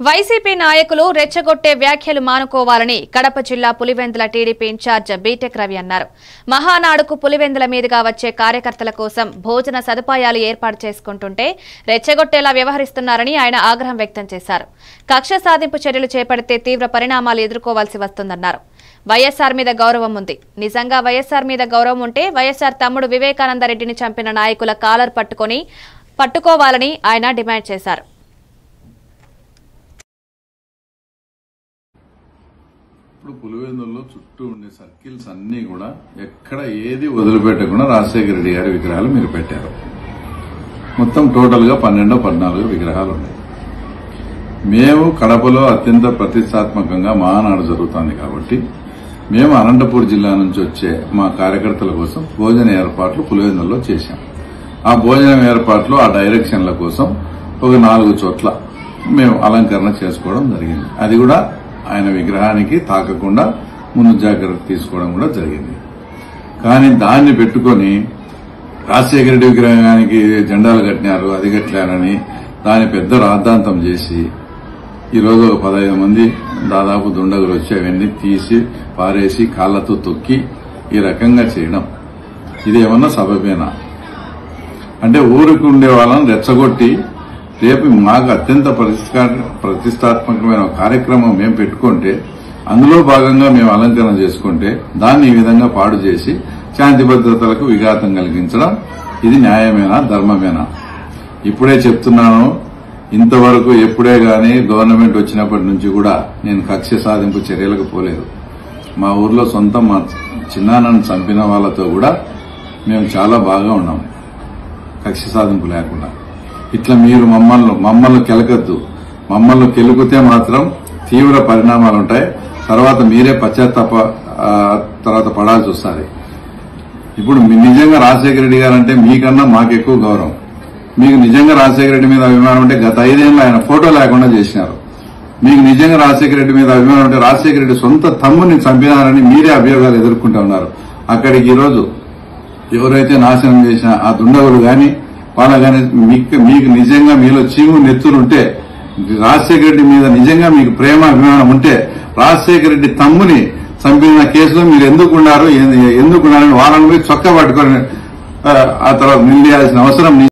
YCP నాయకులు రెచ్చగొట్టే వ్యాఖ్యలు మానుకోవాలని కడప జిల్లా Pulivendula TDP in charge BTech Ravi అన్నారు. మహానాడుకు పులివెందుల మీదుగా వచ్చే కార్యకర్తల కోసం భోజన సదుపాయాలు ఏర్పాటు చేసుకుంటుంటే రెచ్చగొట్టేలా వ్యవహరిస్తున్నారని ఆయన ఆగ్రహం వ్యక్తం చేశారు. కక్ష సాధింపు చర్యలు చేపడితే తీవ్ర పరిణామాలు ఎదుర్కోవాల్సి వస్తుందన్నారు. వైఎస్ఆర్ మీద గౌరవం ఉంది. నిజంగా వైఎస్ఆర్ మీద గౌరవం ఉంటే వైఎస్ఆర్ తమ్ముడు వివేకానందరెడ్డిని చంపిన నాయకుల కాలర్ పట్టుకోవాలని ఆయన డిమాండ్ చేశారు. ఇప్పుడు పులివెందుల్లో చుట్టూ ఉండే సర్కిల్స్ అన్ని కూడా ఎక్కడ ఏది వదిలిపెట్టకుండా రాజశేఖర రెడ్డి గారి విగ్రహాలు మీరు పెట్టారు. మొత్తం టోటల్ గా 12-14 విగ్రహాలు ఉన్నాయి. మేము కడపలో అత్యంత ప్రతిష్టాత్మకంగా మహానాడు జరుగుతోంది కాబట్టి మేము అనంతపూర్ జిల్లా నుంచి వచ్చే మా కార్యకర్తల కోసం భోజన ఏర్పాట్లు పులివెందుల్లో చేశాం. ఆ భోజనం ఏర్పాట్లు ఆ డైరెక్షన్ల కోసం ఒక 4 చోట్ల మేము అలంకరణ చేసుకోవడం జరిగింది. అది కూడా ఆయన విగ్రహానికి తాకకుండా ముందు జాగ్రత్త తీసుకోవడం కూడా జరిగింది. కానీ దాన్ని పెట్టుకుని రాజశేఖర రెడ్డి విగ్రహానికి జెండాలు కట్టినారు, అది కట్టారని దాని పెద్ద రాద్ధాంతం చేసి ఈరోజు 15 మంది దాదాపు దుండగులు వచ్చి అవన్నీ తీసి పారేసి కాళ్లతో తొక్కి ఈ రకంగా చేయడం ఇది ఏమన్నా సబబేనా? అంటే ఊరికి ఉండే వాళ్ళని రెచ్చగొట్టి రేపు మాకు అత్యంత ప్రతిష్టాత్మకమైన కార్యక్రమం మేము పెట్టుకుంటే అందులో భాగంగా మేము అలంకరణ చేసుకుంటే దాన్ని ఈ విధంగా పాడు చేసి శాంతి భద్రతలకు విఘాతం కలిగించడం ఇది న్యాయమేనా, ధర్మమేనా? ఇప్పుడే చెప్తున్నాను, ఇంతవరకు ఎప్పుడే గాని గవర్నమెంట్ వచ్చినప్పటి నుంచి కూడా నేను కక్ష సాధింపు చర్యలకు పోలేదు. మా ఊర్లో సొంతం మా చిన్నాన్నను చంపిన వాళ్లతో కూడా మేము చాలా బాగా ఉన్నాం, కక్ష సాధింపు లేకుండా. ఇట్లా మీరు మమ్మల్ని కెలకద్దు. మమ్మల్ని కెలుకుతే మాత్రం తీవ్ర పరిణామాలు ఉంటాయి. తర్వాత మీరే తర్వాత పడాల్సి వస్తుంది. ఇప్పుడు నిజంగా రాజశేఖర రెడ్డి గారు అంటే మీకన్నా మాకెక్కువ గౌరవం. మీకు నిజంగా రాజశేఖర రెడ్డి మీద అభిమానం ఉంటే గత 5 ఏళ్లు ఆయన ఫోటో లేకుండా చేసినారు. మీకు నిజంగా రాజశేఖర రెడ్డి మీద అభిమానం ఉంటే రాజశేఖర రెడ్డి సొంత తమ్ముని చంపినారని మీరే అభియోగాలు ఎదుర్కొంటూ ఉన్నారు. అక్కడికి ఈరోజు ఎవరైతే నాశనం చేసిన ఆ దుండగులు గాని వాళ్ళ కానీ మీకు నిజంగా మీలో చీము నెత్తులుంటే, రాజశేఖర రెడ్డి మీద నిజంగా మీకు ప్రేమ అభిమానం ఉంటే రాజశేఖర రెడ్డి తమ్ముని చంపిన కేసులో మీరు ఎందుకున్నారని వాళ్ళని పోయి చొక్కా పట్టుకొని ఆ తర్వాత నిలదీయాల్సిన అవసరం